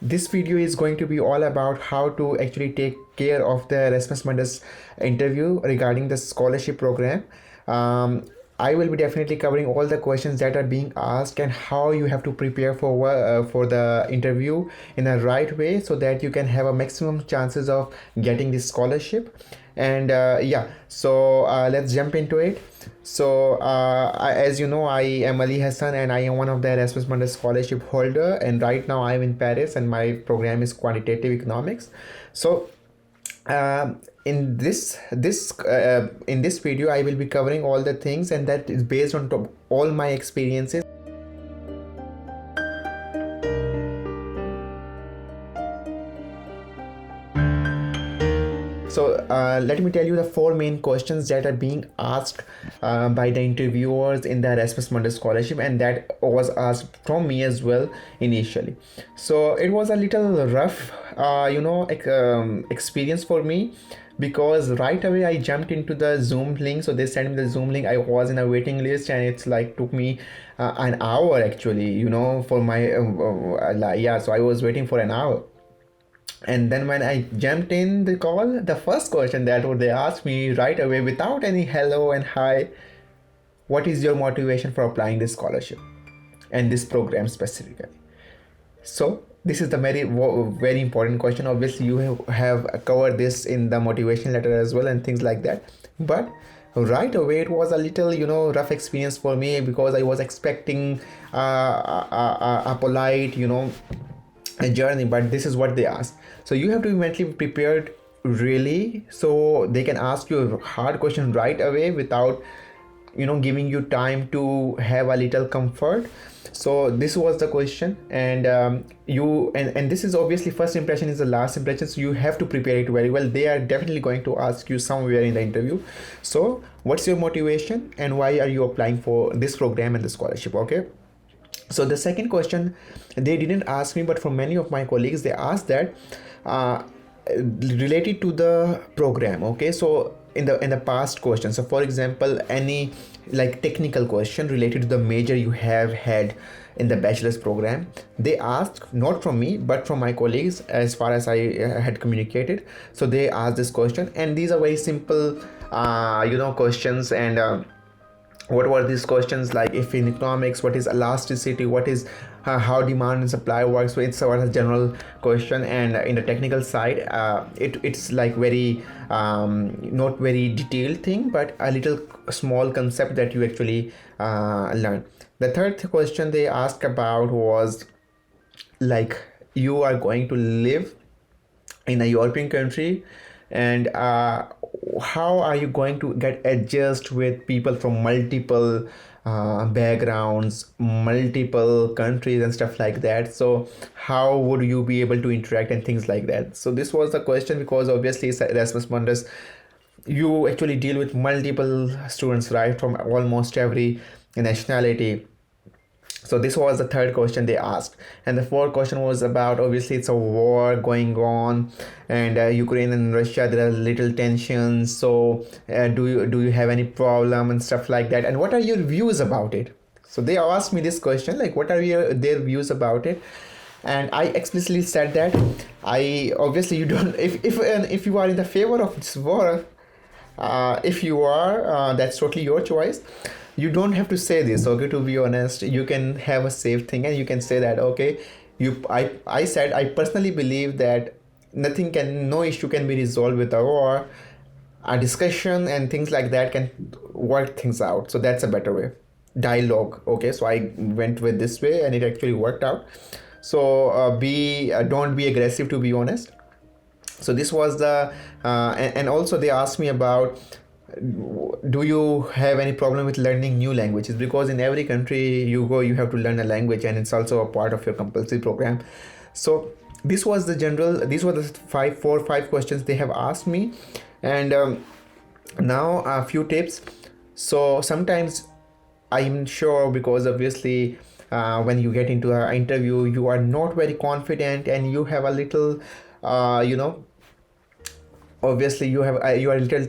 This video is going to be all about how to actually take care of the Erasmus Mundus interview regarding the scholarship program. Um, I will be definitely covering all the questions that are being asked and how you have to prepare for the interview in a right way so that you can have a maximum chances of getting this scholarship. And yeah, so let's jump into it. So, as you know, I am Ali Hassan and I am one of the Erasmus Mundus Scholarship holder. And right now I'm in Paris and my program is quantitative economics. So, in this video, I will be covering all the things, and that is based on all my experiences. So let me tell you the four main questions that are being asked by the interviewers in the Erasmus Mundus Scholarship, and that was asked from me as well initially. So it was a little rough, experience for me, because right away I jumped into the Zoom link. So they sent me the Zoom link. I was in a waiting list, and it's like took me an hour actually, for my yeah. So I was waiting for an hour. And then when I jumped in the call, the first question that they asked me right away without any hello and hi, what is your motivation for applying this scholarship and this program specifically? So this is the very important question. Obviously you have covered this in the motivation letter as well and things like that. But right away it was a little rough experience for me, because I was expecting a polite a journey, but this is what they ask. So you have to be mentally prepared, really, so they can ask you a hard question right away without giving you time to have a little comfort. So this was the question, and and this is obviously first impression is the last impression, so you have to prepare it very well. They are definitely going to ask you somewhere in the interview, so what's your motivation and why are you applying for this program and the scholarship? Okay. So the second question, they didn't ask me, but for many of my colleagues, they asked that related to the program. Okay, so in the past question, so for example, any like technical question related to the major you have had in the bachelor's program, they asked not from me but from my colleagues as far as I had communicated. So they asked this question, and these are very simple questions. And what were these questions? Like, if in economics, what is elasticity, what is how demand and supply works? So it's a general question, and in the technical side, it's like very not very detailed thing, but a little small concept that you actually learn. The third question they asked about was like, you are going to live in a European country, and how are you going to get adjust with people from multiple backgrounds, multiple countries and stuff like that? So how would you be able to interact and things like that? So this was the question, because obviously it's Erasmus Mundus, you actually deal with multiple students, right, from almost every nationality. So this was the third question they asked. And the fourth question was about, obviously it's a war going on, and Ukraine and Russia, there are little tensions. So do you have any problem and stuff like that, and what are your views about it? So they asked me this question, like, what are their views about it? And I explicitly said that I obviously, you don't, if you are in the favor of this war, if you are, that's totally your choice. You don't have to say this, okay? To be honest, you can have a safe thing and you can say that, okay, I said I personally believe that no issue can be resolved with a war. A discussion and things like that can work things out. So that's a better way, dialogue. Okay, so I went with this way and it actually worked out. So don't be aggressive, to be honest. So this was the and also they asked me about, do you have any problem with learning new languages? Because in every country you go, you have to learn a language, and it's also a part of your compulsory program. So these were the five questions they have asked me. And now a few tips. So sometimes I'm sure, because obviously when you get into an interview, you are not very confident and you have a little obviously you are a little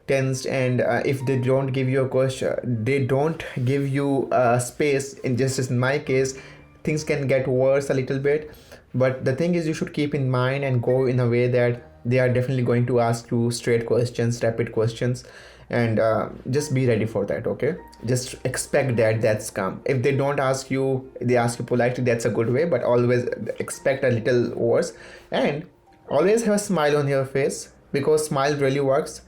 tensed, and if they don't give you a question, they don't give you space, in just as in my case, things can get worse a little bit. but the thing is, you should keep in mind and go in a way that they are definitely going to ask you straight questions, rapid questions, and just be ready for that. Okay, just expect that that's come. If they don't ask you, they ask you politely, that's a good way, but always expect a little worse, and always have a smile on your face, because smile really works.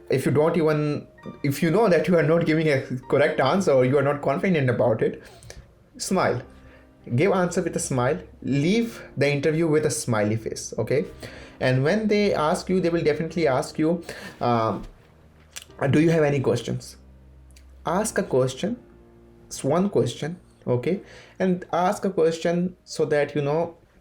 If you don't even, if you know that you are not giving a correct answer or you are not confident about it, smile, give answer with a smile, leave the interview with a smiley face. Okay, and when they ask you, they will definitely ask you, do you have any questions? Ask a question. It's one question. Okay, and ask a question so that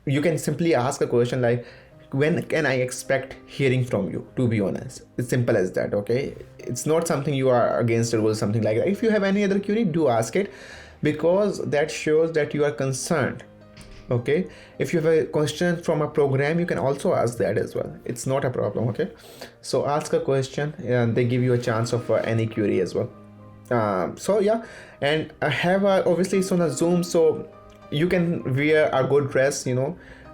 you can simply ask a question like, when can I expect hearing from you? To be honest, it's simple as that. Okay, it's not something you are against a rule, something like that. If you have any other query, do ask it, because that shows that you are concerned. Okay, if you have a question from a program, you can also ask that as well. It's not a problem. Okay, so ask a question and they give you a chance of any query as well. So yeah, and I have obviously it's on a Zoom, so you can wear a good dress,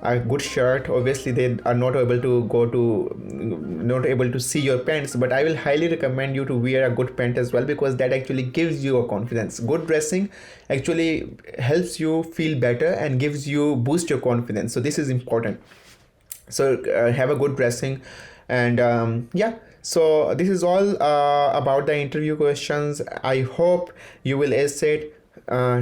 a good shirt. Obviously they are not able to see your pants, but I will highly recommend you to wear a good pant as well, because that actually gives you a confidence. Good dressing actually helps you feel better and boost your confidence, so this is important. So have a good dressing, and yeah, so this is all about the interview questions. I hope you will ace it.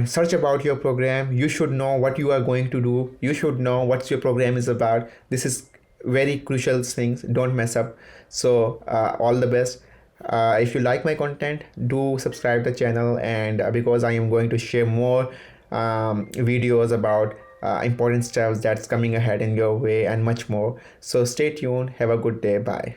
Search about your program. You should know what you are going to do. You should know what your program is about. This is very crucial things. Don't mess up. So all the best. If you like my content, do subscribe the channel, and because I am going to share more videos about important stuff that's coming ahead in your way and much more. So stay tuned. Have a good day. Bye.